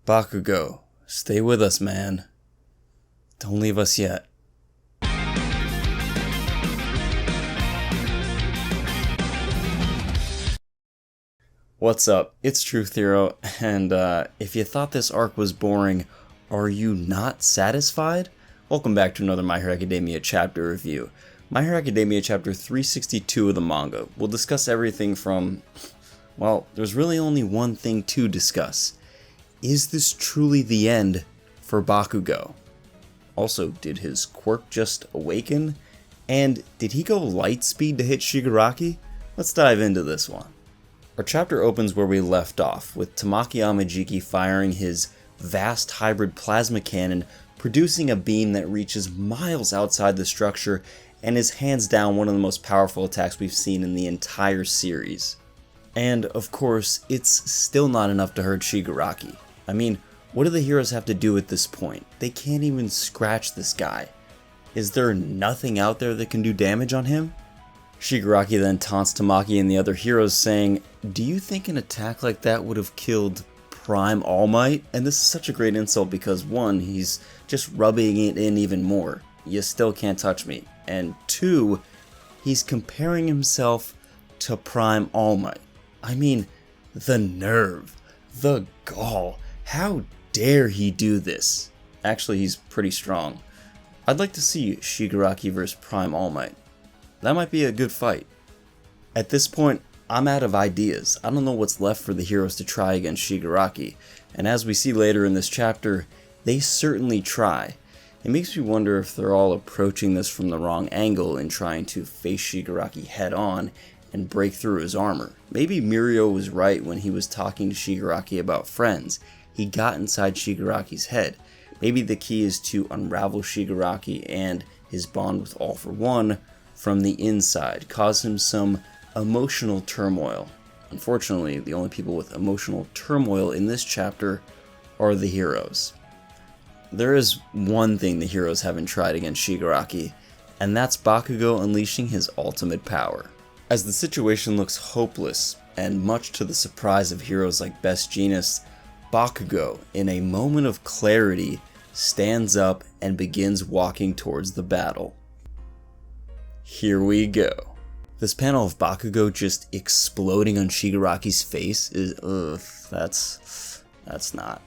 Bakugo, stay with us, man. Don't leave us yet. What's up? It's Truth Hero, and if you thought this arc was boring, are you not satisfied? Welcome back to another My Hero Academia chapter review. My Hero Academia chapter 362 of the manga. We'll discuss everything from, well, there's really only one thing to discuss. Is this truly the end for Bakugo? Also, did his quirk just awaken? And did he go light speed to hit Shigaraki? Let's dive into this one. Our chapter opens where we left off, with Tamaki Amajiki firing his vast hybrid plasma cannon, producing a beam that reaches miles outside the structure and is hands down one of the most powerful attacks we've seen in the entire series. And of course, it's still not enough to hurt Shigaraki. I mean, what do the heroes have to do at this point? They can't even scratch this guy. Is there nothing out there that can do damage on him? Shigaraki then taunts Tamaki and the other heroes, saying, "Do you think an attack like that would have killed Prime All Might?" And this is such a great insult because one, he's just rubbing it in even more. You still can't touch me. And two, he's comparing himself to Prime All Might. I mean, the nerve, the gall, how dare he do this? Actually, he's pretty strong. I'd like to see Shigaraki vs Prime All Might. That might be a good fight. At this point, I'm out of ideas. I don't know what's left for the heroes to try against Shigaraki, and as we see later in this chapter, they certainly try. It makes me wonder if they're all approaching this from the wrong angle and trying to face Shigaraki head on and break through his armor. Maybe Mirio was right when he was talking to Shigaraki about friends. He got inside Shigaraki's head. Maybe the key is to unravel Shigaraki and his bond with All for One from the inside, cause him some emotional turmoil. Unfortunately, the only people with emotional turmoil in this chapter are the heroes. There is one thing the heroes haven't tried against Shigaraki, and that's Bakugo unleashing his ultimate power. As the situation looks hopeless, and much to the surprise of heroes like Best Jeanist, Bakugo, in a moment of clarity, stands up and begins walking towards the battle. Here we go. This panel of Bakugo just exploding on Shigaraki's face is, that's not.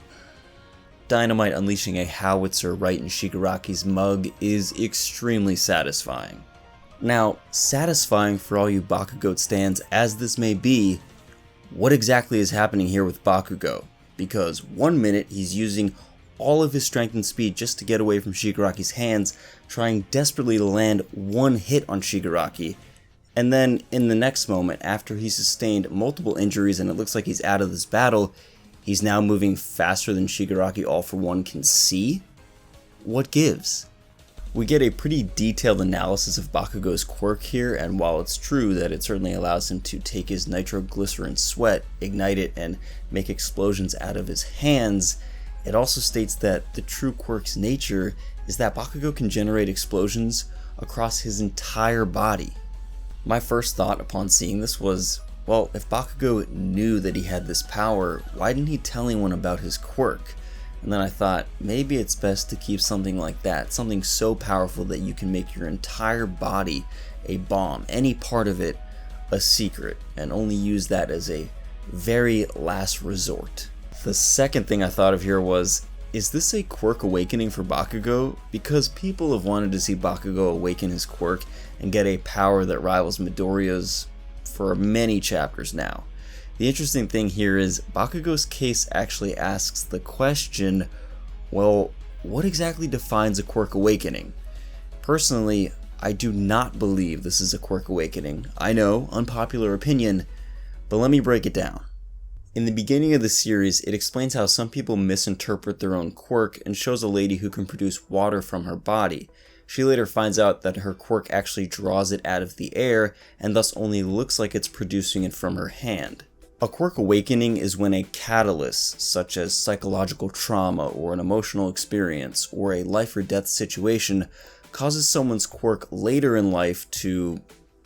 Dynamite unleashing a howitzer right in Shigaraki's mug is extremely satisfying. Now, satisfying for all you Bakugo stands as this may be, what exactly is happening here with Bakugo? Because 1 minute he's using all of his strength and speed just to get away from Shigaraki's hands, trying desperately to land one hit on Shigaraki, and then in the next moment, after he's sustained multiple injuries and it looks like he's out of this battle, he's now moving faster than Shigaraki All for One can see? What gives? We get a pretty detailed analysis of Bakugo's quirk here, and while it's true that it certainly allows him to take his nitroglycerin sweat, ignite it, and make explosions out of his hands, it also states that the true quirk's nature is that Bakugo can generate explosions across his entire body. My first thought upon seeing this was, well, if Bakugo knew that he had this power, why didn't he tell anyone about his quirk? And then I thought, maybe it's best to keep something like that, something so powerful that you can make your entire body a bomb, any part of it a secret, and only use that as a very last resort. The second thing I thought of here was, is this a Quirk Awakening for Bakugo? Because people have wanted to see Bakugo awaken his quirk and get a power that rivals Midoriya's for many chapters now. The interesting thing here is Bakugo's case actually asks the question, well, what exactly defines a Quirk Awakening? Personally, I do not believe this is a Quirk Awakening. I know, unpopular opinion, but let me break it down. In the beginning of the series, it explains how some people misinterpret their own quirk and shows a lady who can produce water from her body. She later finds out that her quirk actually draws it out of the air and thus only looks like it's producing it from her hand. A Quirk Awakening is when a catalyst, such as psychological trauma or an emotional experience or a life or death situation, causes someone's quirk later in life to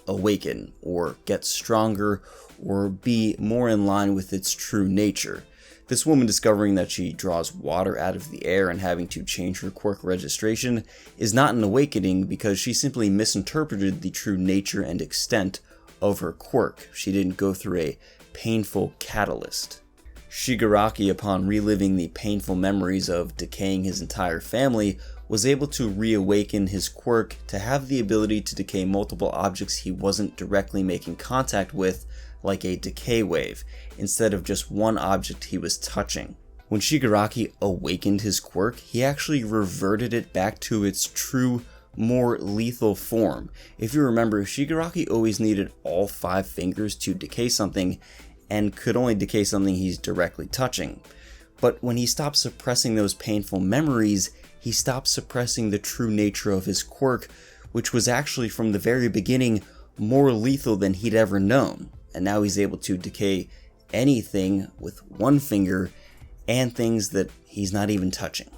awaken or get stronger or be more in line with its true nature. This woman discovering that she draws water out of the air and having to change her quirk registration is not an awakening because she simply misinterpreted the true nature and extent of her quirk. She didn't go through a painful catalyst. Shigaraki, upon reliving the painful memories of decaying his entire family, was able to reawaken his quirk to have the ability to decay multiple objects he wasn't directly making contact with, like a decay wave, instead of just one object he was touching. When Shigaraki awakened his quirk, he actually reverted it back to its true, more lethal form. If you remember, Shigaraki always needed all 5 fingers to decay something, and could only decay something he's directly touching. But when he stopped suppressing those painful memories, he stopped suppressing the true nature of his quirk, which was actually from the very beginning more lethal than he'd ever known. And now he's able to decay anything with 1 finger and things that he's not even touching.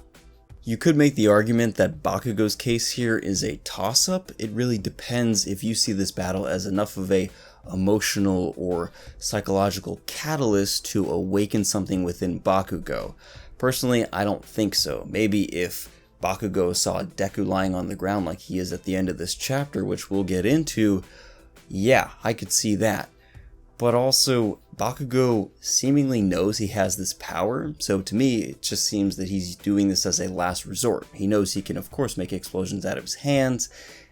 You could make the argument that Bakugo's case here is a toss-up. It really depends if you see this battle as enough of a emotional or psychological catalyst to awaken something within Bakugo. Personally, I don't think so. Maybe if Bakugo saw Deku lying on the ground like he is at the end of this chapter, which we'll get into, yeah, I could see that. But also, Bakugo seemingly knows he has this power, so to me, it just seems that he's doing this as a last resort. He knows he can, of course, make explosions out of his hands,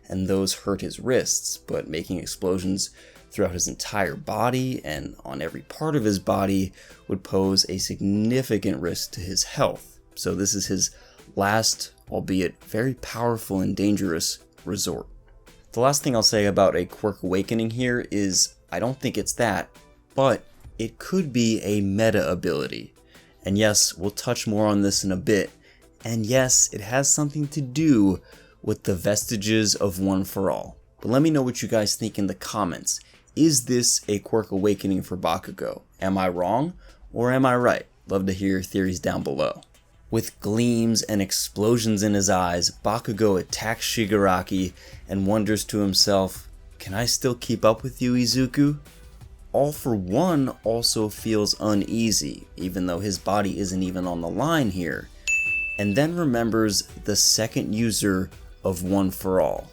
and those hurt his wrists, but making explosions throughout his entire body and on every part of his body would pose a significant risk to his health. So this is his last, albeit very powerful and dangerous, resort. The last thing I'll say about a Quirk Awakening here is I don't think it's that, but it could be a meta ability. And yes, we'll touch more on this in a bit. And yes, it has something to do with the vestiges of One for All. But let me know what you guys think in the comments. Is this a Quirk Awakening for Bakugo? Am I wrong or am I right? Love to hear your theories down below. With gleams and explosions in his eyes, Bakugo attacks Shigaraki and wonders to himself, can I still keep up with you, Izuku? All for One also feels uneasy, even though his body isn't even on the line here, and then remembers the second user of One for All.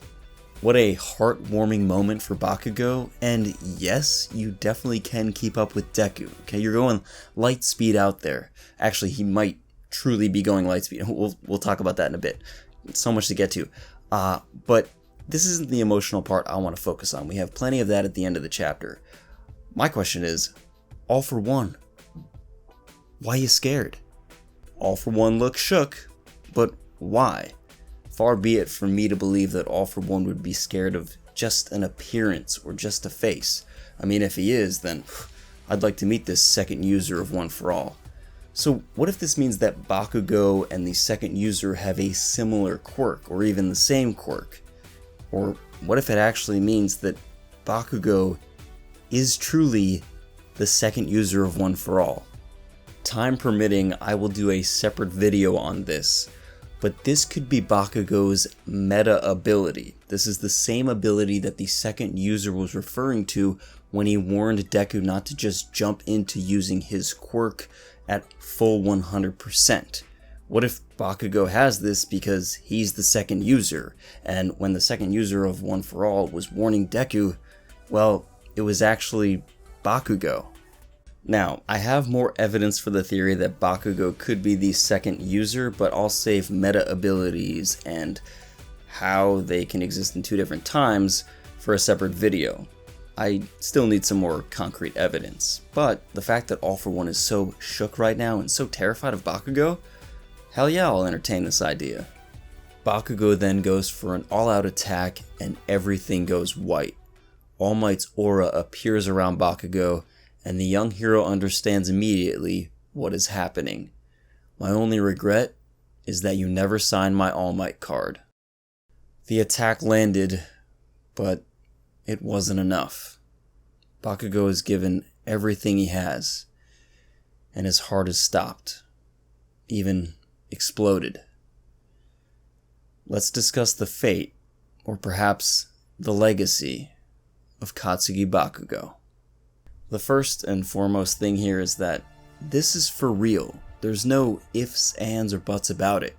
What a heartwarming moment for Bakugo, and yes, you definitely can keep up with Deku. Okay, you're going light speed out there. Actually, he might truly be going light speed. We'll talk about that in a bit. So much to get to. But this isn't the emotional part I want to focus on. We have plenty of that at the end of the chapter. My question is, All for One, why you scared? All for One looks shook, but why? Far be it from me to believe that All for One would be scared of just an appearance or just a face. I mean, if he is, then I'd like to meet this second user of One for All. So what if this means that Bakugo and the second user have a similar quirk, or even the same quirk? Or what if it actually means that Bakugo is truly the second user of One for All? Time permitting, I will do a separate video on this, but this could be Bakugo's meta ability. This is the same ability that the second user was referring to when he warned Deku not to just jump into using his quirk at full 100%. What if Bakugo has this because he's the second user, and when the second user of One for All was warning Deku, well, it was actually Bakugo. Now, I have more evidence for the theory that Bakugo could be the second user, but I'll save meta abilities and how they can exist in 2 different times for a separate video. I still need some more concrete evidence, but the fact that All for One is so shook right now and so terrified of Bakugo, hell yeah, I'll entertain this idea. Bakugo then goes for an all-out attack and everything goes white. All Might's aura appears around Bakugo, and the young hero understands immediately what is happening. My only regret is that you never signed my All Might card. The attack landed, but it wasn't enough. Bakugo is given everything he has, and his heart is stopped, even exploded. Let's discuss the fate, or perhaps the legacy, of Katsuki Bakugo. The first and foremost thing here is that this is for real. There's no ifs, ands, or buts about it.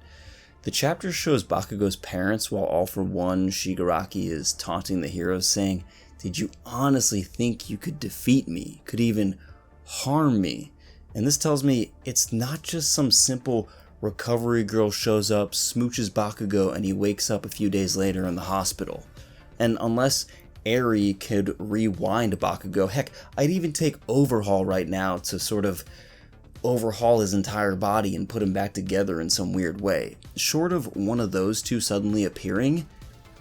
The chapter shows Bakugo's parents while All For One Shigaraki is taunting the heroes, saying, "Did you honestly think you could defeat me, could even harm me?" And this tells me it's not just some simple recovery girl shows up, smooches Bakugo, and he wakes up a few days later in the hospital. And unless Eri could rewind Bakugo, heck, I'd even take Overhaul right now to sort of overhaul his entire body and put him back together in some weird way. Short of one of those two suddenly appearing,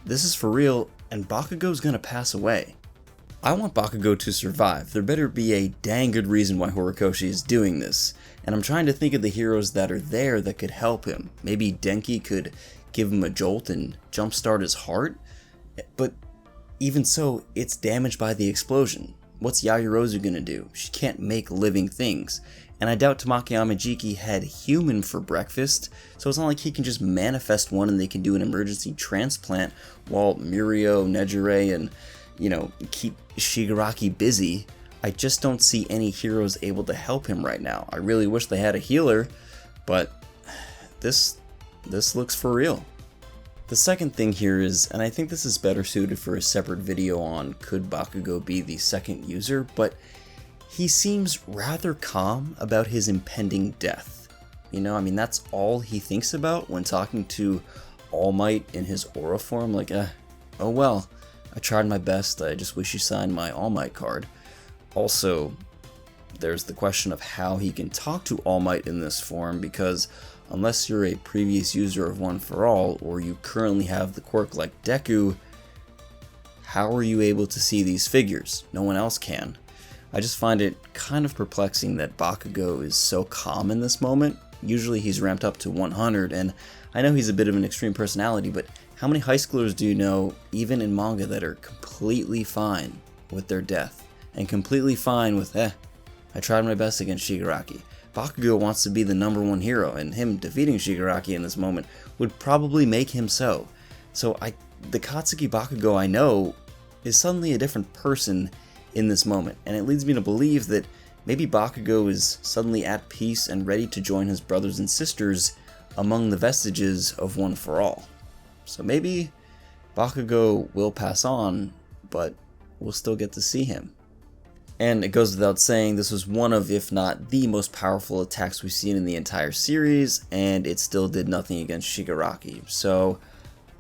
this is for real, and Bakugo's gonna pass away. I want Bakugo to survive. There better be a dang good reason why Horikoshi is doing this, and I'm trying to think of the heroes that are there that could help him. Maybe Denki could give him a jolt and jumpstart his heart, but even so, it's damaged by the explosion. What's Yaoyorozu gonna do? She can't make living things. And I doubt Tamaki Amajiki had human for breakfast, so it's not like he can just manifest one and they can do an emergency transplant while Mirio, Nejire, and, keep Shigaraki busy. I just don't see any heroes able to help him right now. I really wish they had a healer, but this looks for real. The second thing here is, and I think this is better suited for a separate video on could Bakugo be the second user, but he seems rather calm about his impending death. That's all he thinks about when talking to All Might in his aura form, like, oh well, I tried my best, I just wish you signed my All Might card. Also, there's the question of how he can talk to All Might in this form, because unless you're a previous user of One For All, or you currently have the quirk like Deku, how are you able to see these figures? No one else can. I just find it kind of perplexing that Bakugo is so calm in this moment. Usually he's ramped up to 100, and I know he's a bit of an extreme personality, but how many high schoolers do you know, even in manga, that are completely fine with their death? And completely fine with, I tried my best against Shigaraki. Bakugo wants to be the #1 hero, and him defeating Shigaraki in this moment would probably make him so. So the Katsuki Bakugo I know is suddenly a different person in this moment, and it leads me to believe that maybe Bakugo is suddenly at peace and ready to join his brothers and sisters among the vestiges of One For All. So maybe Bakugo will pass on, but we'll still get to see him. And it goes without saying, this was one of, if not the most powerful attacks we've seen in the entire series, and it still did nothing against Shigaraki. So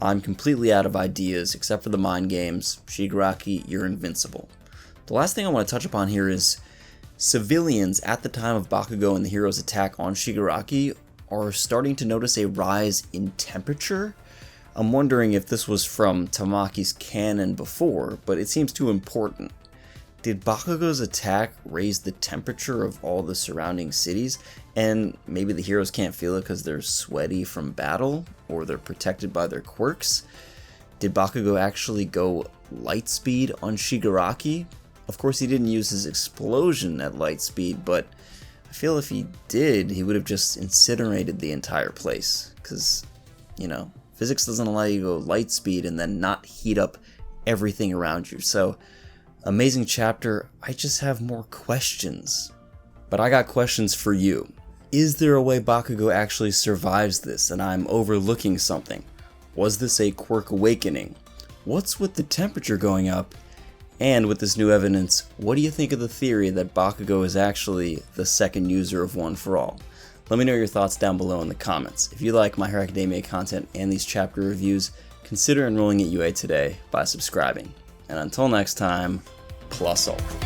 I'm completely out of ideas, except for the mind games. Shigaraki, you're invincible. The last thing I want to touch upon here is civilians at the time of Bakugo and the hero's attack on Shigaraki are starting to notice a rise in temperature. I'm wondering if this was from Tamaki's canon before, but it seems too important. Did Bakugo's attack raise the temperature of all the surrounding cities, and maybe the heroes can't feel it because they're sweaty from battle, or they're protected by their quirks? Did Bakugo actually go light speed on Shigaraki? Of course, he didn't use his explosion at light speed, but I feel if he did, he would have just incinerated the entire place. Because, physics doesn't allow you to go light speed and then not heat up everything around you. So, amazing chapter. I just have more questions. But I got questions for you. Is there a way Bakugo actually survives this and I'm overlooking something? Was this a Quirk Awakening? What's with the temperature going up? And with this new evidence, what do you think of the theory that Bakugo is actually the second user of One For All? Let me know your thoughts down below in the comments. If you like My Hero Academia content and these chapter reviews, consider enrolling at UA today by subscribing. And until next time, plus all.